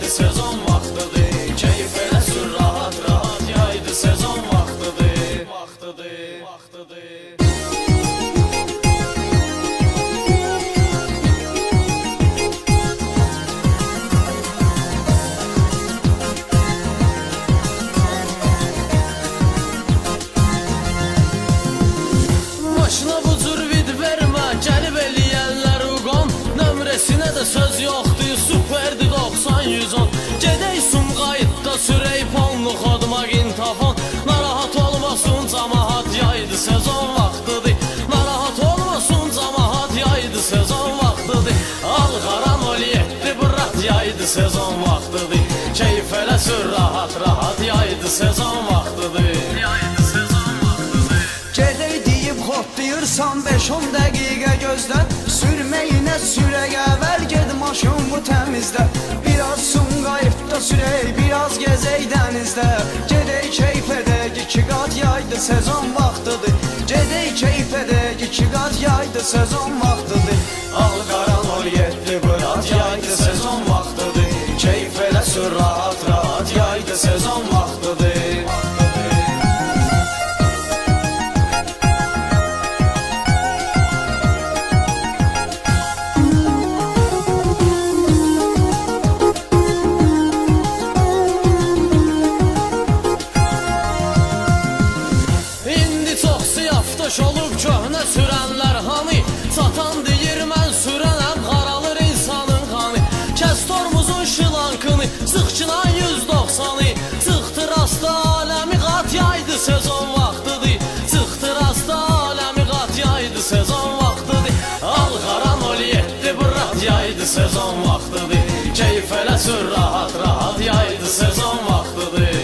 yaydı sezon vaxtıdır. Keyif elə sür rahat rahat, yaydı sezon vaxtıdır. Maşına bu cür vid vermə, gəlib eləyənlər uqon. Nömrəsinə də söz yoxdur, superdi 90-110. Gedək Sumqayıtda sürək ponlu xodmagin tafon. Narahat olmasın camahat, yaydı sezon vaxtıdır. Narahat olmasın camahat, yaydı sezon vaxtıdır. Al qaran ol yetdi bırat, yaydı sezon vaxtıdır. Keyif elə sür rahat rahat, yaydı sezon vaxtıdır. Hotlayırsan 5-10 dəqiqə gözlə, sürməyinə sürək əvvəl ged maşın bu təmizlə. Biraz Sumqayıtda sürək, biraz gezək dənizdə. Gedək keyf edək, 2 qat yaydı sezon vaxtıdır. Gedək keyf edək, 2 qat yaydı sezon vaxtıdır. Al qaran ol yetdi bırat, yaydı sezon vaxtıdır. Keyif elə sür rahat rahat, yaydı sezon vaxtıdır. Olub köhnə sürənlər hani, satan deyir mən sürənəm, qaralır insanın qanı. Kəs tormuzun şılankını, sıxçınan 190'ı. Çıxdır asta aləmi qat, yaydı sezon vaxtıdır. Çıxdır asta aləmi qat, yaydı sezon vaxtıdır. Al qaran ol yetdi bırat, yaydı sezon vaxtıdır. Keyif elə sür rahat rahat, yaydı sezon vaxtıdır.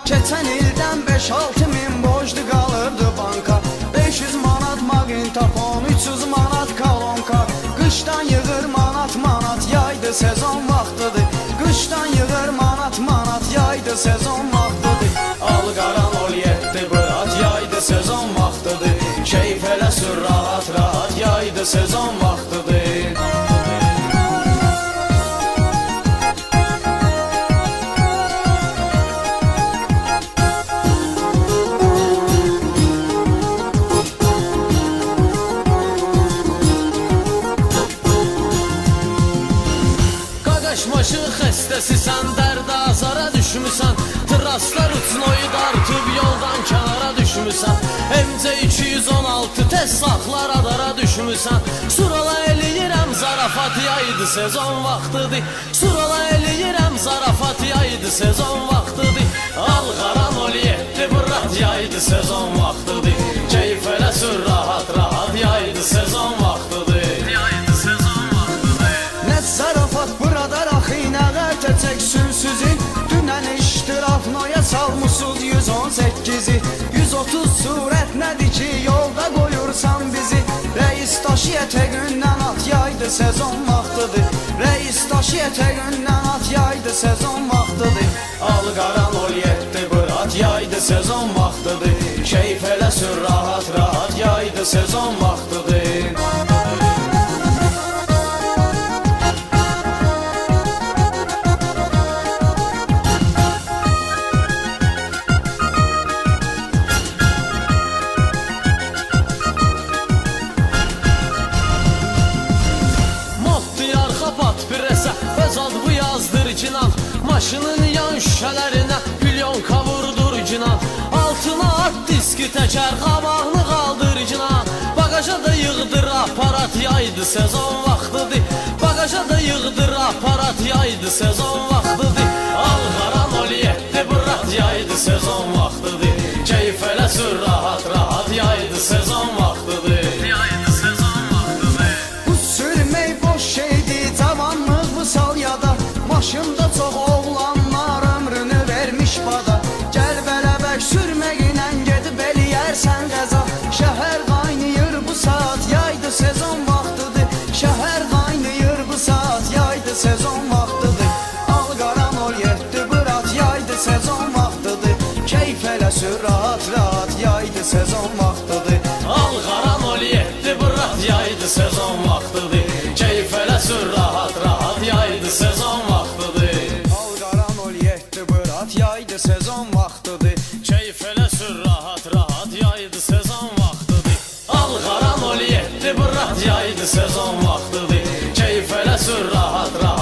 Keçən ildən 5-6 min borclu qalırdı banka. 500 manat maqnitofon, 300 manat kolonka. Qışdan yığır manat manat, yaydı sezon vaxtıdır. Qışdan yığır manat manat, yaydı sezon vaxtıdır. Al qaran ol yetdi bırat, yaydı sezon vaxtıdır. Keyif elə sür rahat rahat, yaydı sezon vaxtıdır. Maşın xəstəsisən, dərdə azara düşmüsən. Traslar uçnoyu dartıb yoldan kənara düşmüsən. MC216 tez saxlar adara düşmüsən. Surala eləyirəm zarafat, yaydı sezon vaxtıdır. Surala eləyirəm zarafat, yaydı sezon vaxtıdır. Al qaran ol yetdi bırat, yaydı sezon vaxtıdır. Keyif elə sür rahat rahat, yaydı sezon vaxtıdır. Zarafat burada raxinə qərtəcək sünsüzü. Dünən iştiraf noya salmışsız 118'i. 130 surət nədir ki yolda qoyursan bizi. Reis daşı ətəqündən at, yaydı sezon vaxtıdır. Reis daşı ətəqündən at, yaydı sezon vaxtıdır. Al qaran ol yetdi bırat, yaydı sezon vaxtıdır. Keyif elə sür rahat rahat, yaydı sezon vaxtıdır. Bu yazdır cinan, maşının yan şüşələrinə milyonka vurdur cinan. Altına at diski təkər, qabağını qaldır cinan. Bagaja da yığdır aparat, yaydı sezon vaxtıdır. Bagaja da yığdır aparat, yaydı sezon vaxtıdır. Al qaran ol yetdi bırat, yaydı sezon vaxtıdır. Keyif elə sür rahat rahat, yaydı sezon vaxtıdır. Bu sürmək boş şeydir, cavanlıq bu sal yada. Maşında çox oğlanlar ömrünü vermiş bada. Gəl bələbək sürməyinə gedib eləyərsən qəza. Şəhər qaynayır bu saat, yaydı sezon vaxtıdır. Şəhər qaynayır bu saat, yaydı sezon vaxtıdır. Al qaran ol yetdi bırat, yaydı sezon vaxtıdır. Keyf elə sür rahat rahat, yaydı sezon vaxtıdır. Al qaran ol yetdi Yaydı sezon vaxtıdır. Keyf elə sür rahat rahat.